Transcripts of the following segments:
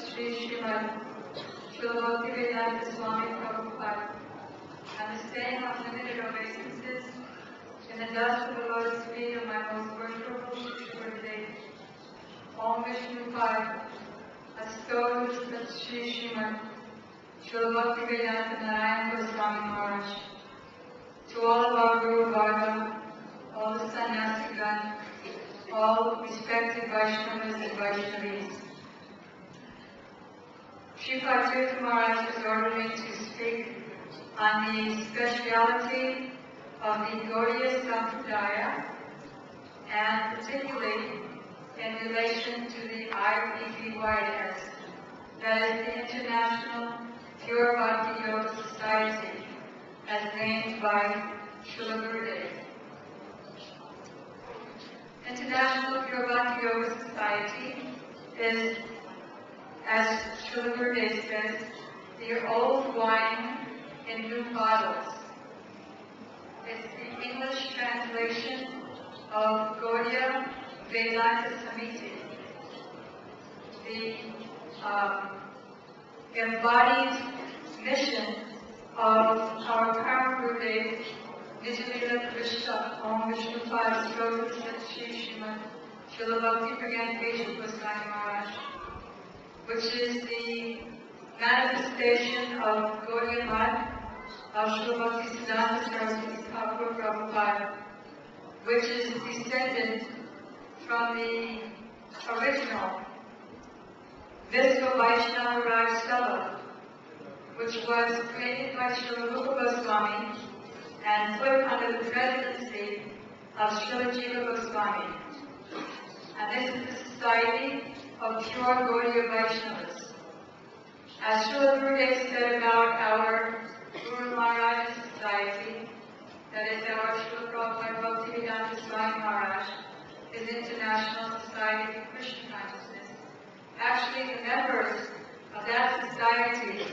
Sri Srimad Srila Bhaktivedanta Swami Prabhupada, and the staying unlimited obeisances in the dust of the lotus feet of my most worshipful Gurudev, Om Vishnu Pada, Asto Sri Srimad Srila Bhaktivedanta Narayana Goswami Maharaj, to all of our Guru Varga, all the Sannyasigan, all respected Vaishnavas and Vaishnavis. Shri Tirtha Maharaj has ordered me to speak on the speciality of the Gaudiya Sampradaya, and particularly in relation to the IPPYS, that is the International Pure Bhakti Yoga Society, as named by Srila Gurudev. International Pure Bhakti Yoga Society is, as Srila Gurudev says, the old wine in new bottles. It's the English translation of Gaudiya Vedanta Samiti, the embodied mission of our current Gurudev, Nijamila Krishna, Om Vishnu Pada, Srila Sri Srimad Srila Bhakti Goswami Maharaj, which is the manifestation of Gaudiya Math of Srila Bhaktisiddhanta Saraswati Thakur Prabhupada, which is descended from the original Visva Vaishnava Raj Stava, which was created by Srila Rupa Goswami and put under the presidency of Srila Jiva Goswami. And this is the Society of Pure Gaudiya Vaishnavas. As Srila Gurudev said about our Guru Maharaj Society, that is our Srila Prabhupada Bhaktivedanta Swami Maharaj, is International Society for Krishna Consciousness. Actually, the members of that society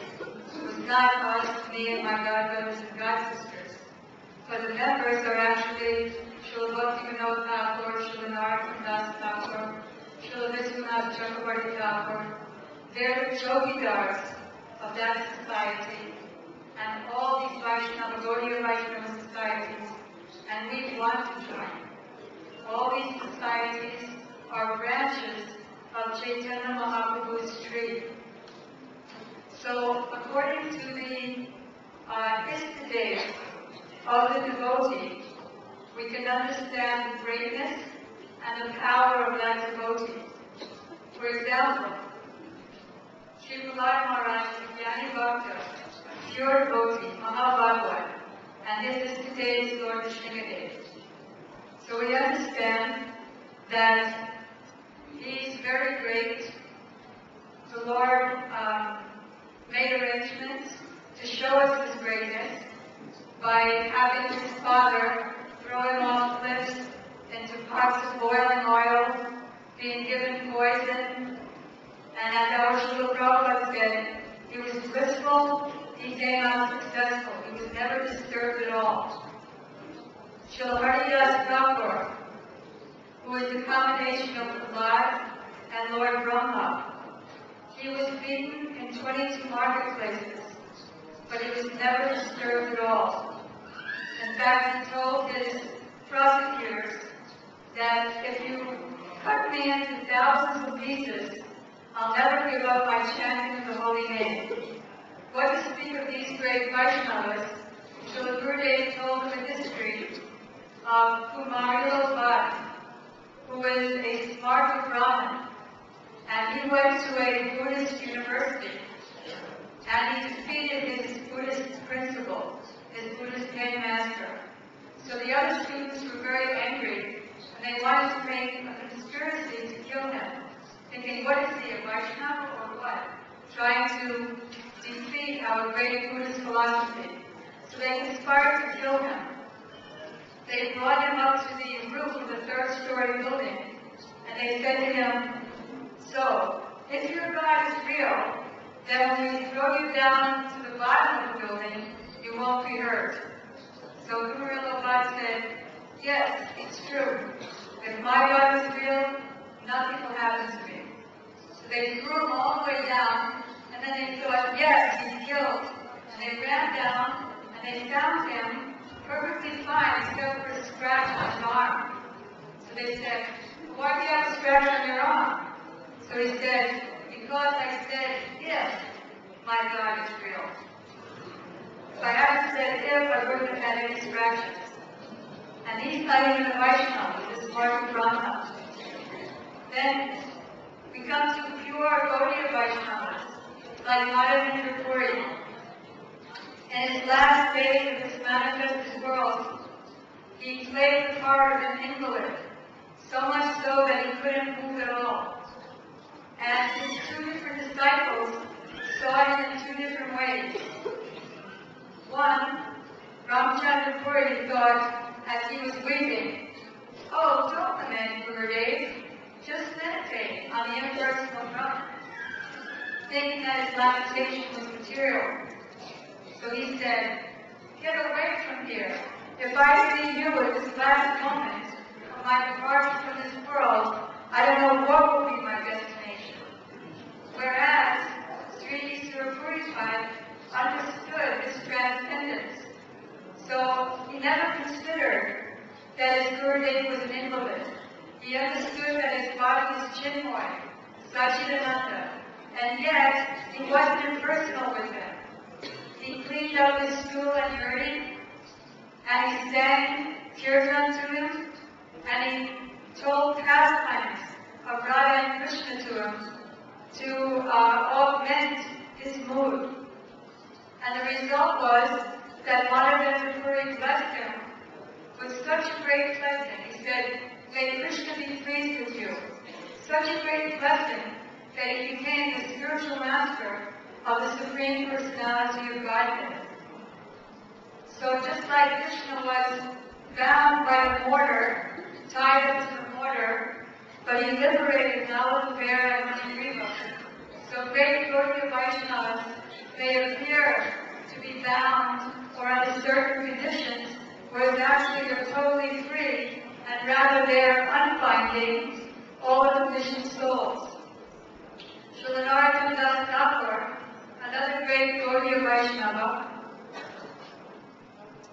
was not us, me and my godbrothers and godsisters, but the members are actually Srila Bhaktivinoda Thakur, Srila Narottam Thakur, Srila Vishwanath Chakravarti Thakur. They're the Jogidars of that society, and all these Vaishnava, Gaudiya Vaishnava societies, and we want to join. All these societies are branches of Chaitanya Mahaprabhu's tree. So, according to the history of the devotee, we can understand the greatness and the power of that devotee. For example, Sri Prahlad Maharaj, the Jnani Bhakta, pure devotee, Mahabhagavad, and this is today's Lord Nrsimhadev. So we understand that he's very great. The Lord made arrangements to show us his greatness by having his father throw him off cliffs into pots of boiling oil, being given poison, and as our Srila Prabhupada said, he was blissful, he came out successful, he was never disturbed at all. Srila Haridas Thakur, who is the combination of Prahlad and Lord Brahma, he was beaten in 22 marketplaces, but he was never disturbed at all. In fact, he told his prosecutors that if you cut me into thousands of pieces, I'll never give up my chanting of the holy name. What to speak of these great Vaishnavas, Srila Gurudev told them the history of Kumarila Bhatt, who is a smart Brahmin, and he went to a Buddhist university, and he defeated his Buddhist principal, his Buddhist headmaster. So the other students were very angry, and they wanted to make a conspiracy to kill him, thinking, what is he, a Vaishnava or what? Trying to defeat our great Buddhist philosophy. So they conspired to kill him. They brought him up to the roof of the third-story building, and they said to him, so, if your God is real, then when we throw you down to the bottom of the building, you won't be hurt. So Guru Bhatt said, yes, it's true. If my God is real, nothing will happen to me. So they threw him all the way down, and then they thought, yes, he's killed. And they ran down, and they found him perfectly fine, except for a scratch on his arm. So they said, why do you have a scratch on your arm? So he said, because I said, if my God is real. If I hadn't said if, I wouldn't have had any scratches. And he's not even a Vaishnava, this is Martin Brahma. Then we come to pure Gaudiya Vaishnavas, like Madhavendra Puri. In his last days of this manifested world, he played the part of an invalid, so much so that he couldn't move at all. And his two different disciples saw him in two different ways. One, Ramchandra Puri thought, as he was weeping, oh, don't lament, Gurudev, just meditate on the impersonal Brahman, thinking that his lamentation was material. So he said, get away from here. If I see you at this last moment of my departure from this world, I don't know what will be my destination. Whereas Sri Surapuri's wife understood this transcendence. So he never considered that his Gurudev was an invalid. He understood that his body was Chinmoy, Sachidananda, and yet he wasn't impersonal with him. He cleaned up his stool and urine, and he sang kirtan to him, and he told pastimes of Radha and Krishna to him to augment his mood. And the result was that Madhavendra Puri blessed him with such a great blessing. He said, may Krishna be pleased with you. Such a great blessing that he became the spiritual master of the Supreme Personality of Godhead. So just like Krishna was bound by the mortar, tied up to the mortar, but he liberated Nala, Bear, and Manigriva. So great Gaudiya Vaishnavas may appear to be bound or under certain conditions, whereas actually they're totally free, and rather they're unbinding all the conditioned souls. Srila Narottam Das Thakur, another great Gaudiya Vaishnava,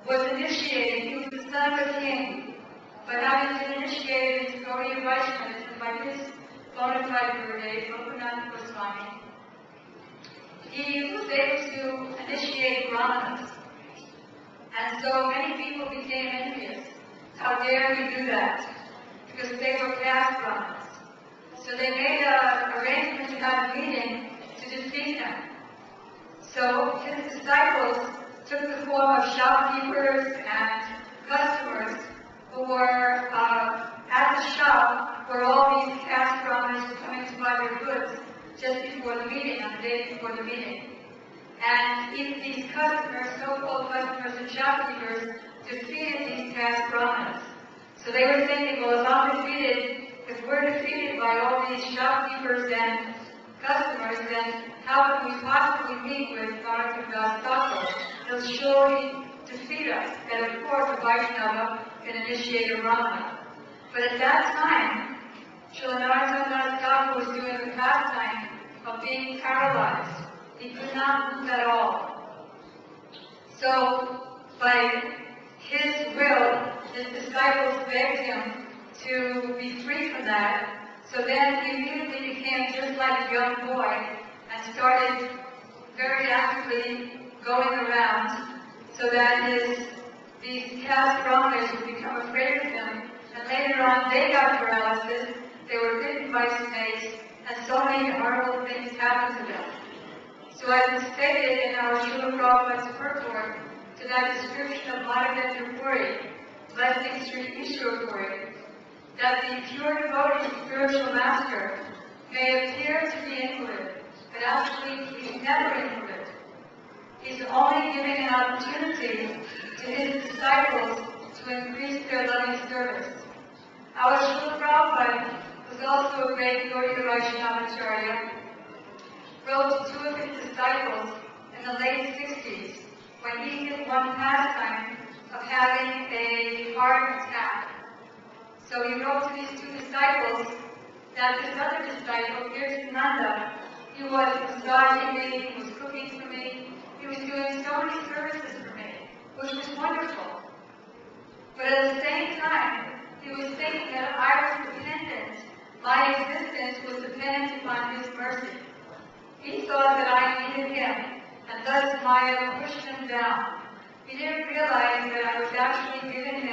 was initiated. He was the son of a king, but having been initiated into Gaudiya Vaishnavism by his bona fide Gurudev, Lokanath Goswami, he was able to initiate Brahmanas. And so many people became envious. How dare he do that? Because they were caste Brahmanas. So they made an arrangement to have a meeting to defeat him. So his disciples took the form of shopkeepers and customers who were at the shop where all these caste Brahmanas were coming to buy their goods just before the meeting, on the day before the meeting. And these customers, so-called customers and shopkeepers, defeated these caste Brahmanas. So they were thinking, well, if I'm defeated, if we're defeated by all these shopkeepers and customers, then how can we possibly meet with Narottam Das Thakur? He'll surely defeat us. And of course, a Vaishnava can initiate a Brahmana. But at that time, Srila Narottam Das Thakur was doing the pastime of being paralyzed. He could not move at all. So, by his will, his disciples begged him to be free from that. So then he immediately became just like a young boy and started very actively going around so that these caste Brahmanas would become afraid of him. And later on, they got paralysis, they were bitten by snakes, and so many horrible things happened to them. So as is stated in our Srila Prabhupada's purport to that description of Madhavendra Puri, blessing Sri Ishwara Puri, that the pure devotee spiritual master may appear to be invalid, but actually he's never invalid. He's only giving an opportunity to his disciples to increase their loving service. Our Srila Prabhupada was also a great Gaudiya Vaishnavacharya, wrote to two of his disciples in the late 60s when he did one pastime of having a heart attack. So he wrote to these two disciples that had this other disciple, Nanda. He was massaging me, he was cooking for me, he was doing so many services for me, which was wonderful. But at the same time, he was thinking that I was dependent, my existence was dependent upon his mercy. He thought that I needed him, and thus Maya pushed him down. He didn't realize that I was actually giving him